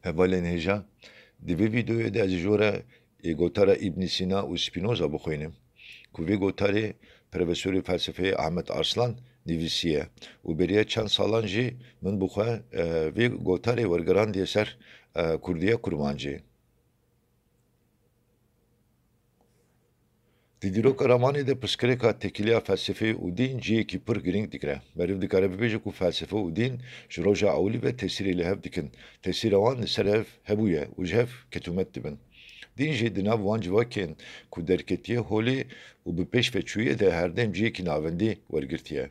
Hevalên hêja di vê vîdeoyê de ez ji jora gotara İbn Sîna û Spinoza bixwînim ku vê gotarê profesorê felsefeyê Ahmet Arslan nivîsiye û bêriya çend salan jî min bi xwe vê gotarê wergirandiye ser Kurdiya Kurmancê. Di dîroka ramanê de pirsgirêka tekîliya felsefeyê û dîn ciyekî pir giring dikire. Meriv dikare bibêje ku felsefe û dîn ji roja ewlî ve tesîrê li hev dikin. Tesîra wan li ser hev hebûye û ji hev ketûmet dibin. Dîn jî di nav wan civakên ku derketiye holê û bi pêş veçûyê de herdem ciyekî navendî wergirtiye.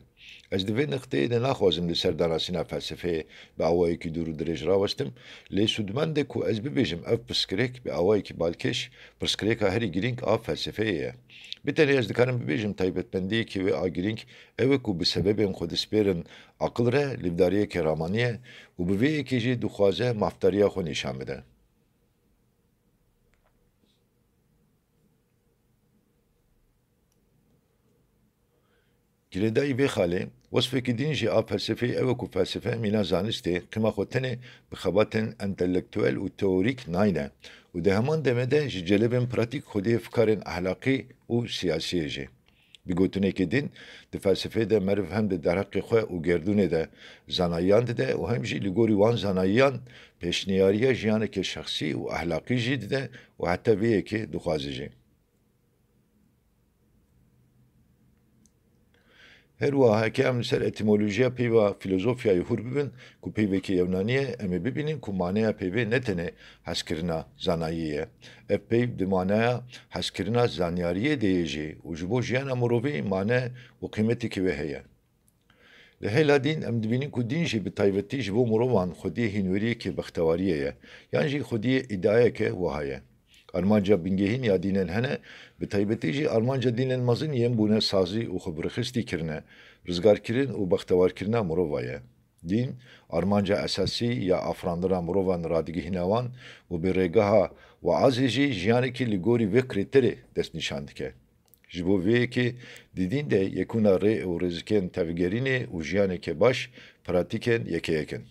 Ez di vê niqteyê de naxwazim li ser danasîna felsefeyê bi awayekî dûr û dirêj rawestim, lê sûdmend e ku ez bibêjim ev pirsgirêk bi awayekî balkêş pirsgirêka herî girîng a felsefeyê ye. Bir tenê ez dikarim bibêjim taybetmendiyekî wê a girîng ew e ku bi sebebên xwe dispêrin aqil re lîvdariyeke ramanî ye û bi vê yekê jî dixwaze maftariya xwe nîşan bide. Girêdayî vê xalê, wesfekî din jî a felsefeyê ew e ku felsefe mîna zanistê qîma xwe tenê bi xebatên entelektûel û teorîk nayîne û di heman demê de ji celebên pratîk xwediyê fikarên ehlaqî û siyasiyê jî. Bi gotinekê din, di felsefeyê de meriv hem di derheqê xwe û gerdûnê de zanayiyan dide û hem jî li gorî wan zanayiyan pêşniyariya jiyanekê şexsî û ehlaqî jî dide û heta vê yekê dixwaze jî. Her wiha heke em li ser etîmolojiya peyva filozofyayê hûr bibin ku peyvekî Yewranî ye, em ê bibînin ku maneya peyvê ne tenê hezkirina zanayî ye. Ev peyv di maneya hezkirina zanyariyê de ye jî û ji bo jiyana mirovî mane û qîmetekî wê heye. Li hêla dîn em dibînin ku dîn jî bi taybetî ji bo mirovan xwediyê hînweriyekê bextewariyê ye, yan jî xwediyê îdeayeke wiha ye. Armanca bingehîn ya dînên hene, bi taybetî jî armanca dînên mezin yên bûne sazî û xwebirxistî kirine, rizgarkirin û bextewarkirina mirova ye. Dîn, armanca esasî ya afirandina mirovan radigihîna wan û bi rêgeha weazê jî jiyanekî li gorî vê krîterê destnîşan dike. Ji bo vê yekê di dîn de yekûna rê û rêzikên tevgerînê û jiyaneke baş pratîkên yekeyek in.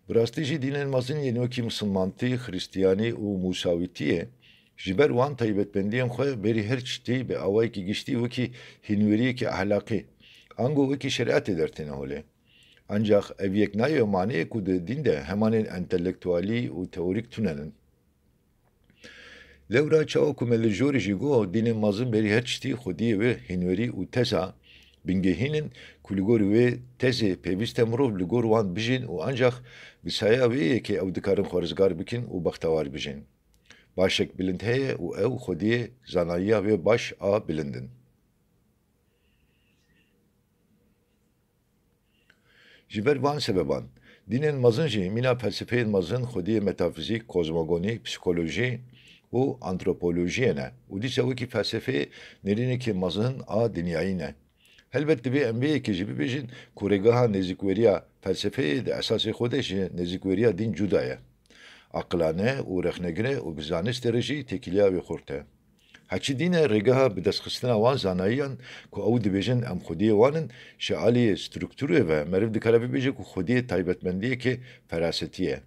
Bi rastî jî dînên mezin yên wekî misilmantî, xrîstiyanî û musawîtiyê ji ber wan taybetmendiyên xwe berî her tiştî bi awayekî giştî wekî hînweriyekî ehlaqî, ango wekî şeriatê dertêne holê. Ancak ev yek naye maneyê ku di dîn de hemanên entelektûalî û teorîk tunenin. Lewra çawa ku me li jorî jî got dînên mezin berî her tiştî xwediyê wê hînwerî û teza bingehînin ku li gorî wê tezê pêwîst e mirov li gor wan bijîn û ancak bi saya wê yekê ew dikarin xwe rizgar bikin û bextewar bijîn. Başek bilind heye û ew xwediyê zanayiya wê baş a bilind in. Ji ber van sebeban, dînên mezin jî mîna felsefeyên mezin xwediyê metafîzik, kozmogonî, psikolojî û antropolojiyê ne û dîsa wekî felsefeyê nêrînekê mezin a dinyayî ne. Helbet divê em vê yekê jî bibêjin ku rêgeha nêzîkweriya felsefeyê di esasê xwe de ji nêzîkweriya dîn cuda ye. Aqilane û rexnegir e û bi zanistê re jî tekîliya wê xurt e. Heçî dîn e rêgeha bi destxistina wan zanayiyan ku ew dibêjin em xwediyê wan in, ji aliyê strûktûrê ve meriv dikare bibêje ku xwediyê taybetmendiyekê ferasetî ye.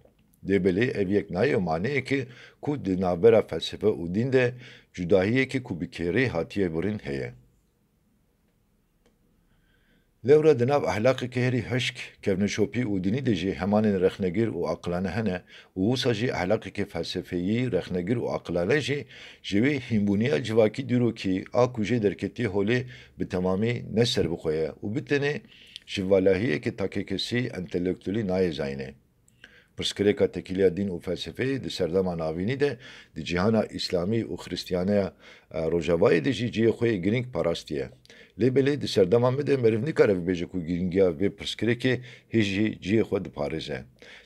Dêbelê ev yek naye maneyekê ku di navbera felsefe û dîn de cudahiyekê ku bi kêrê hatiye birîn heye. Lewra di nav ehlaqekê herî hişk, kevneşopî û dînî de jî hemanên rexnegir û aqilane hene û wisa jî ehlaqekê felsefeyî, rexnegir û aqilane jî ji wê hînbûniya civakî dîrokî a ku jê derketiye holê bi temamî ne ser bixwe ye û bi tenê ji valahiyekê takekesî entelektûlî naye zayînê. Pirsgirêka tekîliya dîn û felsefeyê di serdema navînî de di cîhana îslamî û xrîstiyaneya rojavayê de jî ciyê xwe yê girîng parastiye. Lêbelê di serdema me de meriv nikare bibêje ku girîngiya vê pirsgirêkê hê jî ciyê xwe diparêze.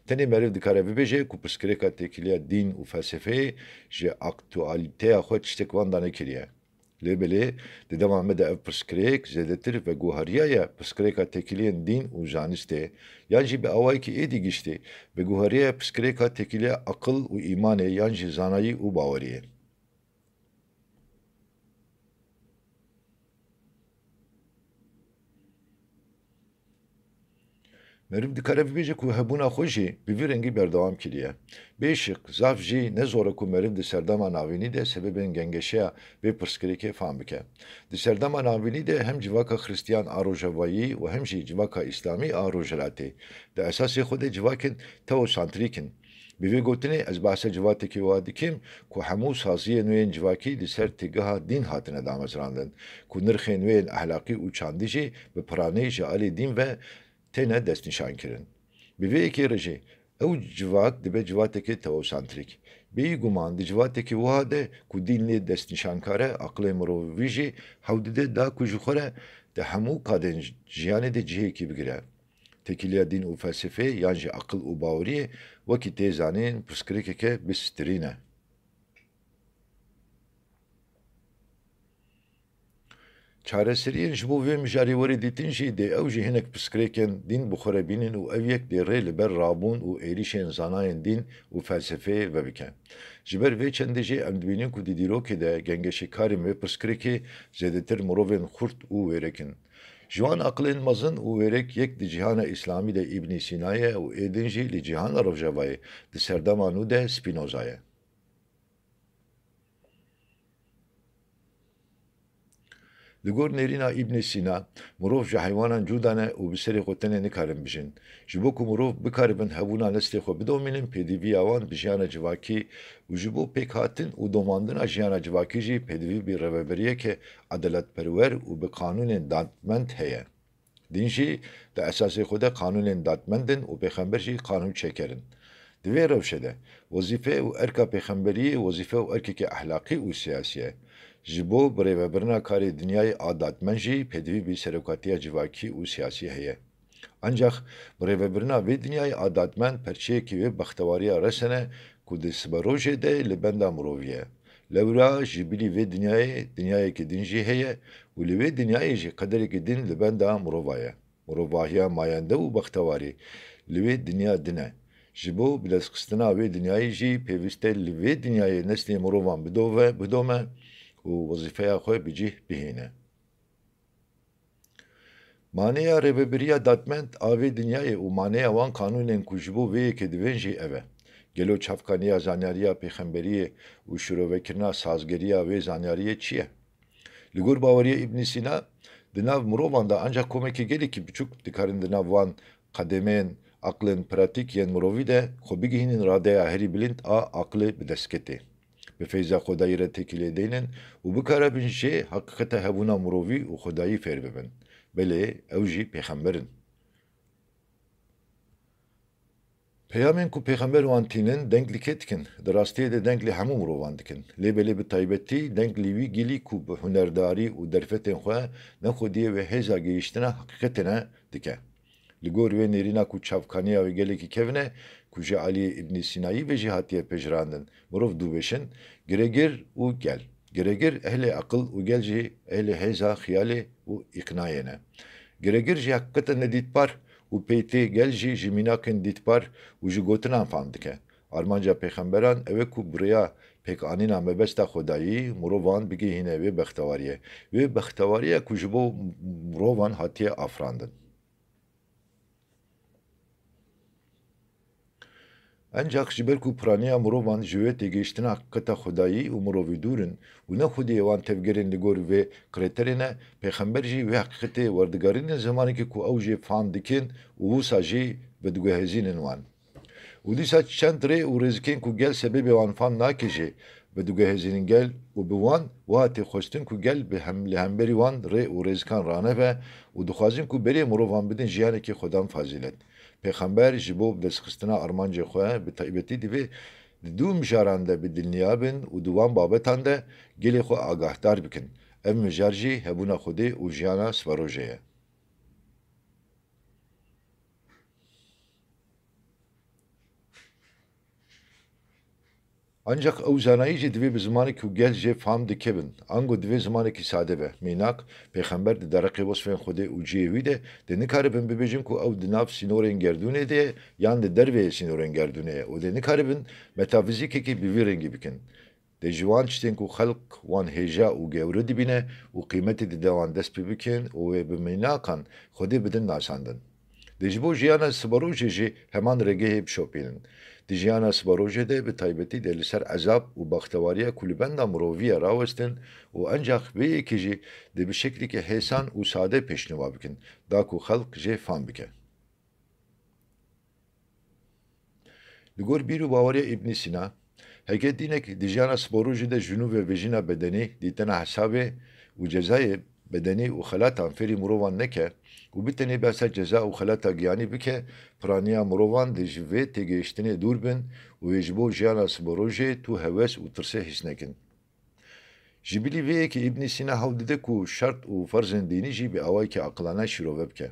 Tenê meriv dikare bibêje ku pirsgirêka tekîliya dîn û felsefeyê ji aktualîteya xwe tiştek wan da nekiriye. Lêbelê di dema me de ev pirsgirêk zêdetir veguheriya ye pirsgirêka tekîliyên dîn û zanistê, yan jî bi awayekî êdî giştî veguheriya pirsgirêka tekîliya aqil û îmanê yan jî zanayî û baweriyê. Meriv dikare bibêje ku hebûna xwe jî bi vî rengî berdewam kiriye. Bêşik, zav jî ne zor e ku meriv di serdema navînî de sebebên gengeşeya vê pirsgirêkê fam bike. Di serdema navînî de hem civaka Xristiyan a Rojavayî û hem jî civaka İslamî a Rojhilatê. Di esasê xwe de civakên teosantrîk in. Bi vê gotinê ez behsa civatekî wa dikim ku hemû saziyên nû yên civakî li ser têgeha dîn hatine damezrandin, ku nirxên nû yên ehlaqî û çandî jî bi piranî ji alî dîn ve têne destnîşankirin. Bi vê yekê re jî ew civat dibe civatekî teosantrîk. Bêyî guman di civatekî wiha de ku dîn lê destnîşankar e, aqilê mirovî jî hewl dide da ku ji xwe re di hemû qadên jiyanê de cihêkî bigire. Tekîliya dîn û felsefê yan jî aqil û baweriyê wekî tê zanîn pirsgirêkeke bistirîn e. Çareseriyên ji bo vê mijarî werî dîtin jî dê ew jî hinek pirsgirêkên dîn bi xwe re bînin û ev yek dê rê li ber rabûn û êrişên zanayên dîn û felsefeyê vebike. Ji ber vê çendê jî em dibînin ku di dîrokê de gengeşîkarên vê pirsgirêkê zêdetir mirovên xurt û wêrek in. Ji wan aqilên mezin û wêrek yek di cîhana İslamî de İbnî Sîna ye û êdin jî li cîhana Rojavayê di serdema nû de Spinoza ye. Li gor nêrîna İbnî Sîna, mirov ji heywanan cuda ne û bi serê xwe tenê nikarin bijin. Ji bo ku mirov bikaribin hebûna neslê xwe bidomînin, pêdivîya wan bi jiyana civakî û ji bo pêkhatin û domandina jiyana civakî jî pêdivî bir rêveberiyeke edeletperwer û bi qanûnên dadmend heye. Din jî di esasê xwe de qanûnên dadmendin û pêxember jî qanûn çêkerin. Di vê rewşe de wezîfe û erka pêxemberiyê wezîfe û erkeke ehlaqî û siyasî ye. Ji bo birêvebirina karê dinyayê a dadmend jî pêdivî bir serokatiya civakî û siyasî heye. Ancak birêvebirina vê dinyayê a dadmend perçeyekî wê bextewariya resen e ku di siberojê de li benda mirovî ye. Lewra ji bilî vê dinyayê dinyayekî din jî heye û li vê dinyayê jî qederekî din li benda mirova ye. Mirovahiya mayende û bextewarî li vê dinya din e. Ji bo bilezxistina vê dinyayê jî pêwîst e li vê dinyayê neslê mirovan bidome û wezîfeya xwe bi cih bihîne. Maneya rêveberiya dadmend a vê dinyayê û maneya wan qanûnên ku ji bo vê yekê divên jî ev e. Gelo çavkaniya zanyariya pêxemberiyê û şîrovekirina sazgeriya vê zanyariyê çi ye? Li gor baweriya İbnî Sîna, di nav mirovan da ancak komekî gelekî biçûk dikarin di nav wan qedemeyên aqilên pratik yên mirovî de xwe bigihînin radeya herî bilind a aqilê bi destketê. Bi feyza Xwedayî re tekîlê deynin û bikare bin jê heqîqeta hebûna mirovî û Xwedayî fêr bibin. Belê ew jî pêxemberin. Peyamên ku pêxember wan tînin deng li kê dikin, di rastiyê de deng li hemû mirovan dikin. Lê belê bi taybetî deng li wî gîlî ku bi hunerdarî û derfetên xwe nexwediye wê hêza gihîştina heqîqetê ne dike. Li gor wê nêrîna ku çavkaniya wê gelekî kevin e, ku ji aliyê İbnî Sînayî ve jî hatiye pejirandin. Mirov du beşin, giregir û gel. Giregir ehlê aqil û gel jî ehlê hêza xiyalê û îqnayê ne. Giregir jî heqîqeten nedîtbar û peytê gel jî ji mînakên dîtbar û ji gotinan fam dike. Armanca pêxemberan ew e ku birêya pêkanîna mebesta Xwedayî mirovan bigihîne vê bextewariyê. Vê bextewariya ku ji bo mirovan hatiye afirandin. Ancak ji ber ku piraniya mirovan ji wê têgihiştina heqîqeta Xwedayî û mirovî dûr in û nexwediyê wan tevgerên li gor vê krêterê ne, pêxember jî vê heqîqetê werdigarînin zimanekî ku ew jê fam dikin û wisa jî vediguhezînin wan. û dîsa çend rê û rêzikên ku gel sebebê wan fam nake jê vediguhezînin gel û bi wan wiha tê xwestin ku gel li hemberî wan rê û rêzikan raneve û dixwazin ku berê mirovan bidin jiyanekî xwedan fazîlet. Pêxember ji bo destxistina armancê xwe bi taybetî divê di dû mijaran de bi dilniya bin û di wan babetan de gelê xwe agahdar bikin. Ev mijar jî hebûna Xwedê û jiyana siberojê ye. Ancak ew zanayî jî divê bi zimanekî ku gel jê fam dikevin. Ango divê zimanekî sade be. Mînak, pêxember di dereqê wesfên Xwedê û ciyê wî de dê nikaribin bibêjin ku ew di nav sînorên gerdûnê de ye yan di derveyê sînorên gerdûnê ye û dê nikaribin metafîzîkekî bi vî rengî bikin. Dê ji wan tiştên ku xelk wan hêja û gewre dibîne û qîmetê dide wan dest pê bikin û wê bi mînakan Xwedê bidin nasandin. Di ji bo jiyana sibarojê jî heman regehê bişopînin. Di jiyana sibarojê de bi taybetî de li ser ezab û baxtewariya ku li benda miroviya rawestin û ancak vêyekê jî di bi şeklekî hêsan û sade pêşnîva bikin, da ku xelk jê fam bike. Li gor bîr û baweriya İbn Sîna, heke dînek di jiyana sibarojê de jinû ve vejîna bedenî dîtena hesabê û cezayê bedenî û xelatan fêrî mirovan neke û bitenê behsa ceza û xelata giyanî bike, piraniya mirovan di ji vê têgihiştinê dûr bin û wê ji bo jiyana sibarojê tû hewes û tirsê his nekin. Ji bilî vêyekê İbn Sîna hewl dide ku şert û ferzên dînî jî bi awayekî aqilane şîrove bike.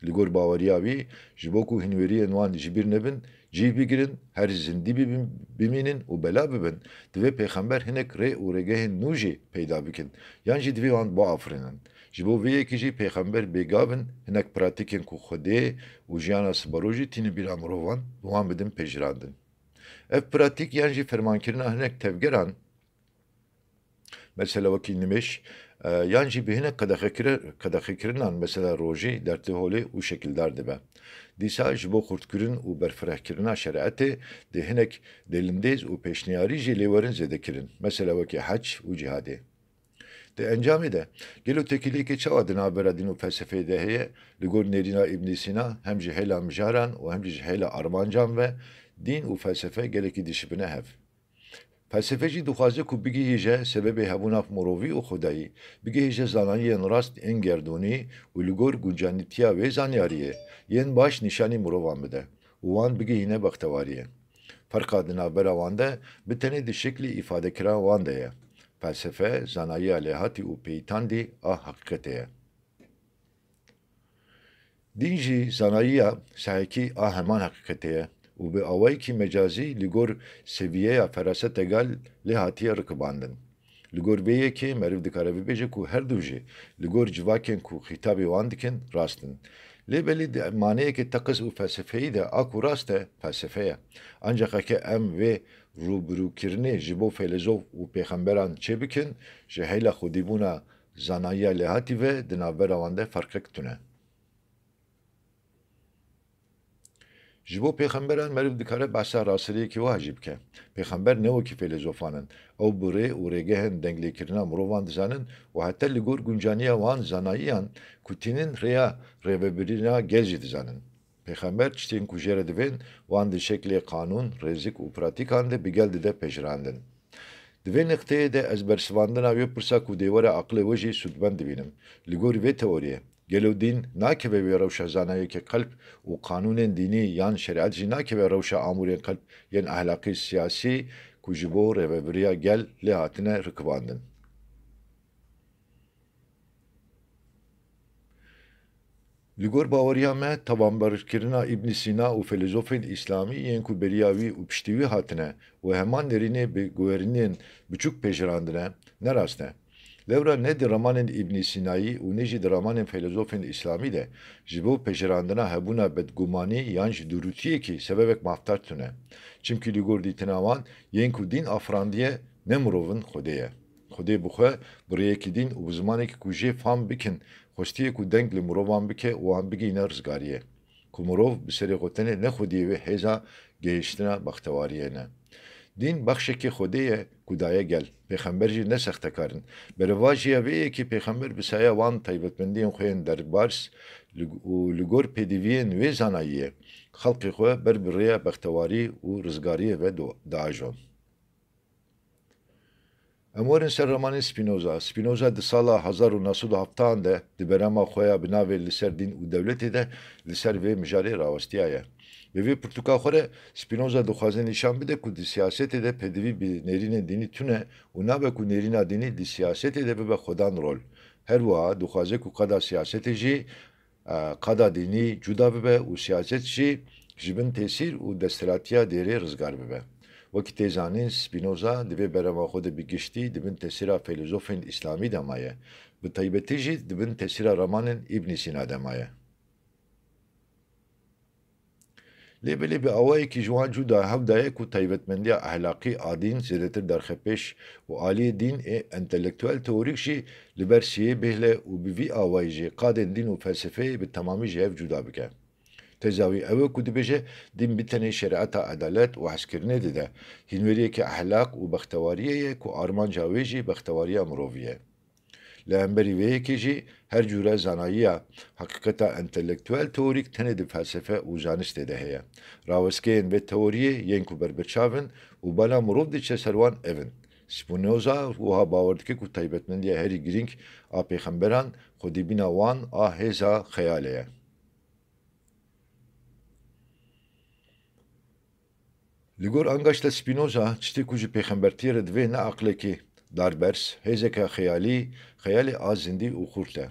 Li gor baweriya wî, ji bo ku hinweriyên wan ji bîr nebin, cih bigirin, her zindî bimînin û bela bibin, divê pêxember hinek rê û rêgehên nû jî peyda bikin, yan jî divê wan biafirînin. Ji bo vêyekê jî pêxember bêgav in hinek pratikên ku Xwedê û jiyana sibarojî tînin bîra mirovan, bi wan bidin pejirandin. Ev pratik yan jî fermankirina hinek tevgeran, mesela wekî nimeş, yan jî bi hinek qedexekirinan mesela rojî dertê holê û şekildar dibe. Dîsa ji bo xurtkirin û berfirehkirina şerietê di hinek delindêz û pêşniyarî jî lêwerin zêdekirin, mesela wekî heç û cihadê. Di encamê de gelo tekiliyekê çawa di navbera dîn û felsefeyê de heye, li gor nêrîna İbn Sîna hem ji hêla mijaran û hem jî ji hêla armancan ve dîn û felsefe gelekî dişibine hev. Felsefecî dixwaze ku bigihîje sebebê hebûna mirovî û xwedayî, bigihîje zanayiyên rast ên gerdûnî û li gor guncanîtiya wê zanyariyê yên baş nîşanî mirovan bide û wan bigihîne bextewariyê. Ferqa di navbera wan de bi tenê di şeklî îfadekiran wan de ye. Felsefe, zanayiya lêhatî û peyîtandî a heqîqetê ye. Dîn jî zanayiya sehekî a heman heqîqetê ye û bi awayekî mecazî li gor seviyeya ferasetê gal lê hatiye rikibandin. Li gor vê yekê meriv dikare bibêje ku her du jî li gor civakên ku xîtabê wan dikin rast in. Lê belî di maneyekê teqis û felsefeyî de a ku rast e felsefe ye. Ancak heke em vê rûbirûkirinê ji bo fêlzof û pêxemberan çê bikin, ji hêla xwedîbûna zanayiya lêhatî ve di navbera wan de ferqek tune. Ji bo pêxemberan meriv dikare behsa rastîriyekî wiha jî bike. Pêxember ne wekî fêlzofanin, ew bi rê û rêgehên denglêkirina mirovan dizanin û heta li gor guncaniya wan zanayiyan ku tînin rêya rêvebirîna gel jî dizanin. Pêxember tiştên ku jê re divên wan di şeklê qanûn, rêzik û pratikan de bi gel dide pejirandin. Di vê niqteyê de ez bersivandina wê pirsa ku dê were aqilê we jî sûdbend dibînim. Li gor vê teoriyê, gelo dîn nakeve wê rewşa zanayekê qalb û qanûnên dînî yan şeriat jî nakeve rewşa amûrên qalb yên ahlaqî siyasî ku ji bo rêvebiriya gel lê hatine rikibandin. Li gor baweriya me tawanberkirina İbn Sîna û fêlzofên İslamî yên ku beriya wî û piştî wî hatine û heman nêrînê bi guherînên biçûk pejirandine, ne rast e. Lewra ne di ramanên İbn Sînayî û ne jî di ramanên fêlzofên İslamî de ji bo pejirandina hebûna bedgumanî yan ji dûrûtiyekî sebebek maftar tune. Çimkî li gor dîtina wan yên ku dîn afrandiye ne mirovin Xwedê ye. Xwedê bi xwe bi rêyekî dîn û bi zimanekî ku jê fam bikin, xwestiyê ku deng li mirovan bike û wan bigihîne rizgariyê. Ku mirov bi serê xwe tenê ne Xwediyê wê hêza gehîştina bextewariyê ne. Dîn bexşekê Xwedê ye ku daye gel. Pêxember jî ne sextekarin. Bervajiya vê yekî pêxember bi saya wan taybetmendiyên xwe yên derbars û li gor pêdiviyên wê zanayiyê, xelkê xwe ber bi rêya bextewarî û rizgariyê ve diajon. Em werin ser ramanê Spinoza. Spinoza di sala 1970 de di berema xwe ya bi navê li ser dîn û dewletê de li ser vê mijarê rawestiya ye. Li vê pirtûka xwe re Spinoza dixwaze nîşan bide ku di siyasetê de pêdivî bi nêrînên dînî tune û nabe ku nêrîna dînî di siyasetê de bibe xwedan rol. Her wiha dixwaze ku qeda siyasetê jî qeda dînî cuda bibe û siyaset jî ji bin tesîr û desthilatiya dêrê rizgar bibe. Wekî tê zanîn Spinoza di vê berema xwe de bi giştî di bin tesîra fêlzofên İslamî de maye. Bi taybetî jî di bin tesîra ramanên İbn Sîna de maye. Lê belê bi awayekî ji wan cuda hev daye ku taybetmendiya ahlaqî a dîn zêdetir derxepêş û aliyê dîn ê entelektûel teorîk jî li ber siyê bêhle û bi vî awayî jî qadên dîn û felsefeyê bi temamî ji hev cuda bike. Tezavi ev ku dibêje din bitene şeriata adalet û hezkirinê dide. Hînveriyeke ehlak û bextewariyê ye ku armanca wê jî bextewariya mirovî ye. Li hemberî vê yekê jî her cure zanayiya heqîqeta entelektûel teorîk tenê di felsefe û zanistê de heye. Rawestgehên vê teoriyê yên ku berbiçav in û bala mirov diçe ser wan ev in. Spinoza wiha bawer dike ku taybetmendiya herî girîng a pêxemberan xwedîbîna wan a hêza xeyalê ye. Li gor angaşta Spinoza tiştê ku ji pêxembertiyê re divê ne aqlekî darbers, hêzeke xeyalî, xeyalê a zindî û xurt e.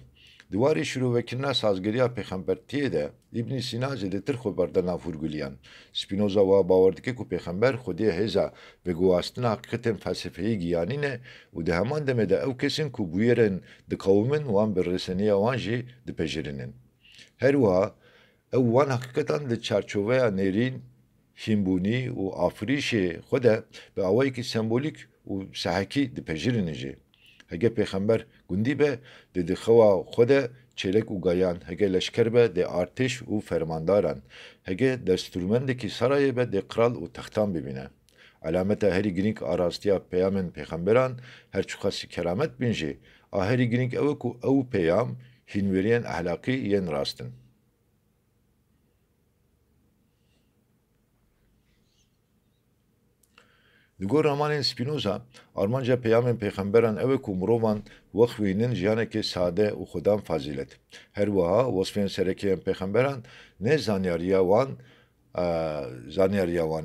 Di warê şîrovekirina sazgeriya pêxembertiyê de İbn Sîna zêdetir xwe berdana vurgiliyan. Spinoza wa bawer dike ku pêxember Xwedê hêza veguhastina heqîqetên felsefeyî giyanîne û di heman demê de ew kesin ku bûyerên diqewimin wan bi rêseniya wan jî dipejirinin. Her wiha ew wan heqîqetan di çarçoveya nêrîn, hînbûnî û afirîşê xwe de bi awayekî sembolîk û sehekî dipejirinin jî. Hege pêxember gundî be dê di xewa xwe de çêlek û gayan, hege leşker be dê artêş û fermandaran, hege destûrmendekî sarayê be dê qral û textan bibîne. Alameta herî girîng a rastiya peyamên pêxemberan her çi xasî keramet bin jî, a herî girîng ew e ku ew peyam hînveriyên ehlaqî yên rast in. Li gor ramanên Spinoza, armanca peyamên pêxemberan ew e ku mirovan wexwînin jiyanekê sade û xwedan fazîlet. Her wiha wasfên serekê yên pêxemberan ne zanyariya wan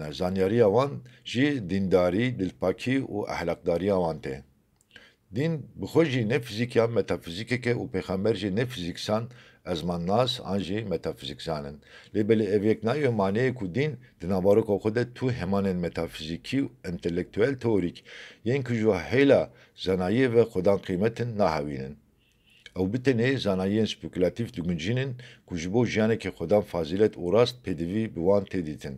e. Zanyariya wan jî dîndarî, dilpakî û ehlakdariya wan tê. Din bi xwe jî ne fîzîk ya metafîzîkeke û pêxember jî ne fîzîksan ezmannaz an jî metafîzîkzan in. Lêbelê ev yek naye maneyê ku dîn di navaroka xwe de tu hemanên metafîzîkî û entelektûel teorîk yên ku ji hêla zanayî ve xwedan qîmetin nahewînin. Ew bi tenê zanayiyên spekûlatîv diguncînin ku ji bo jiyanekê xwedan fazîlet û rast pêdivî bi wan tê dîtin.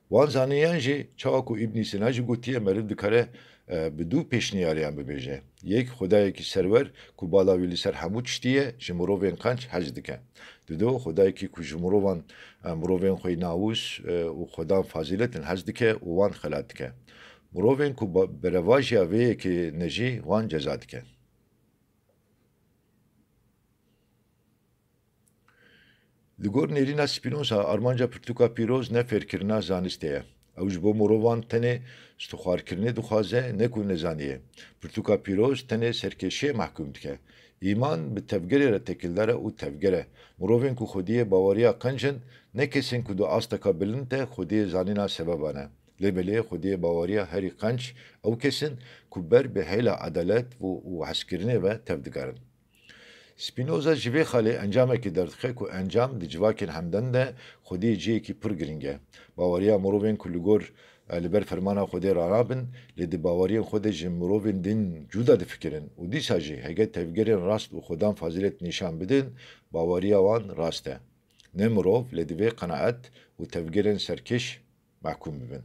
Wan zaniyan jî çawa ku İbn Sîna jî gotiye meriv dikare bi dû pêşniyariyan bibêje. Yek xwedayekî serwer ku bala wî li ser hemû tiştî ye ji mirovên qenc hez dike. Dido xwedayekî ku ji mirovên xwe nawûs û xwedan fazîletin hez dike û wan xelat dike. Mirovên ku berevajiya vê yekê ne jî wan ceza dike. Li gor nêrîna Spinoza armanca pirtûka pîroz ne fêrkirina zanistê ye. Ew ji bo mirovan tenê stixwarkirinê dixwaze ne ku nezaniye. Pirtûka pîroz tenê serkêşiyê mehkûm dike. İman bi tevgerê re tekildar e û tevger e. Mirovên ku Xwediyê baweriya qenc in, ne kesin ku di asteka bilind de Xwediyê zanîna sebeban e. Lêbelê Xwediyê baweriya herî qenc ew kesin ku ber bi hêla edalet û hezkirinê ve tev digerin. Spinoza ji vê xalê encamekî derdixe ku encam di civakên hemdan de Xwediyê ciyekî pir giring e. Baweriya mirovên ku li gor li ber fermana Xwedê ranabin, lê di baweriyên xwe de ji mirovên din cuda difikirin û dîsa jî hege tevgerên rast û xwedan fazîlet nîşan bidin, baweriya wan rast e. Ne mirov lê divê qenaet û tevgerên serkêş mehkûm bibin.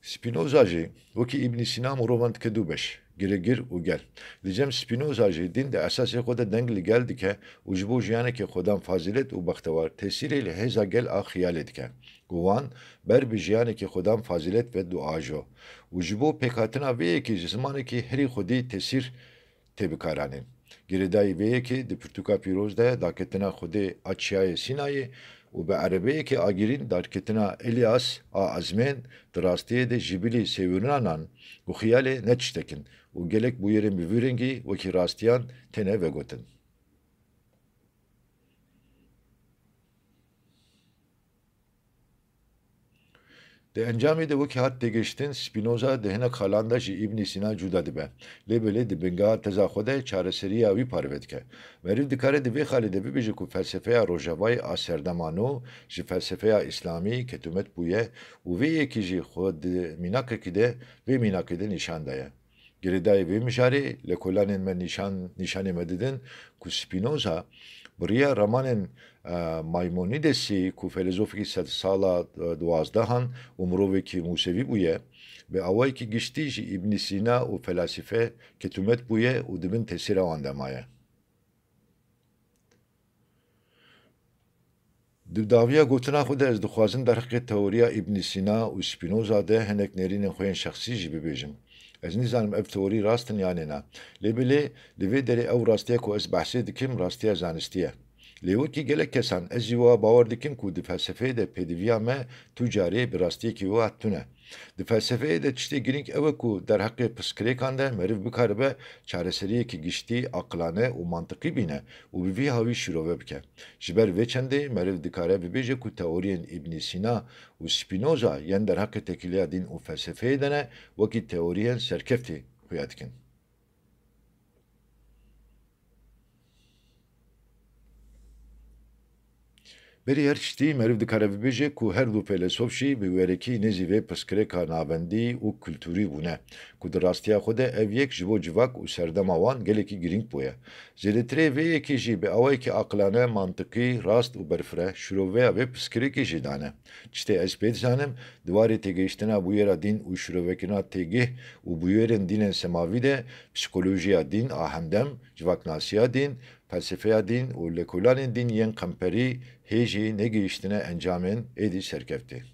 Spinoza jî wekî İbn Sîna mirovan dike dû beş, girêgir û gel. Li cem Spinoza jî din di esasê xwe de deng li gel dike û ji bo jiyanekê xwedan fazîlet û bextewar tesîrê li hêza gel a xiyalê dike. Ku wan ber bi jiyanekê xwedan fazîlet ve duajo û ji bo pêkhatina vê yekê ji zimanekî herî xwedî tesîr tê bikaranîn. Girêdayî vê yekê di pirtûka pîroz de daketina Xwedê a Çiyayê Sînayê û bi erebeyekê agirîn darketina Elyas a ezmên di rastiyê de ji bilî sêwînanan û xiyalê ne tiştekin û gelek bûyerên bi vî rengî wekî rastiyan têne vegotin. Di encamê de wekî hat têgeştin Spinoza di hinek xalan de ji İbn Sîna cuda dibe. Lêbelê di bingeha teza xwe de çareseriya wî parve dike. Meriv dikare di vê xalê de bibêje ku felsefeya rojavayê a serdemano ji felsefeya İslamî ketûmet bûye û vê yekî jî xwe di mînakekî de vê mînakê de nîşan daye. Geridayê vê mijarê lêkolanên me nîşanê me didin ku Spinoza biriya romanên Maymonîdesê ku felozofekî sed sala duwazdehan û mirovekî Musevî bûye, bi awayekî giştî jî İbn Sîna û felasîfe ketûmet bûye û dibin tesîra wan de maye. Di daviya gotina xwe de ez dixwazim derheqê teoriya İbn Sîna û Spinoza de hinek nêrînên xwe yên şexsî jî bibêjim. Ez nîzanim ev teorî rast in yanê ne. Lêbelê li vê derê ew rastiya ku ez behsê dikim rastiya zanistî ye. Lê wekî gelek kesan ez jî wiha bawer dikim ku di felsefeyê de pêdiviya me tu carê bi rastiyekî wiha tune. Di felsefeyê de tiştê girîng ew e ku derheqê pirsgirêkan de meriv bikaribe çareseriyekî giştî, aqilane û mantiqî bîne û bi vî havî şîrove bike. Ji ber vê çendê meriv dikare bibêje ku teoriyên İbn Sîna û Spinoza yên derheqê tekîliya dîn û felsefeyê de ne, wekî teoriyên serkeftî xuya dikin. Berî her tiştî meriv dikare bibêje ku her du fêlsof jî bi wêrekî nêzî vê pirsgirêka navendî û kultûrî bûne ku di rastiya xwe de ev yek ji bo civak û serdema wan gelekî girîng bûye. Zêdetirê vê yekê jî bi awayekî aqilane, mantiqî, rast û berfireh şîroveya vê pirsgirêkê jî dane. Tiştê ez pê dizanim, diwarê têgihiştina bûyera dîn û şîrovekirina têgih û bûyerên dînên semavî de psikolojiya dîn a hemdem, civaknasiya dîn, felsefeya dîn û lêkolanên dîn yên qemperî hê jî negihiştine encamên êdî serkeftî.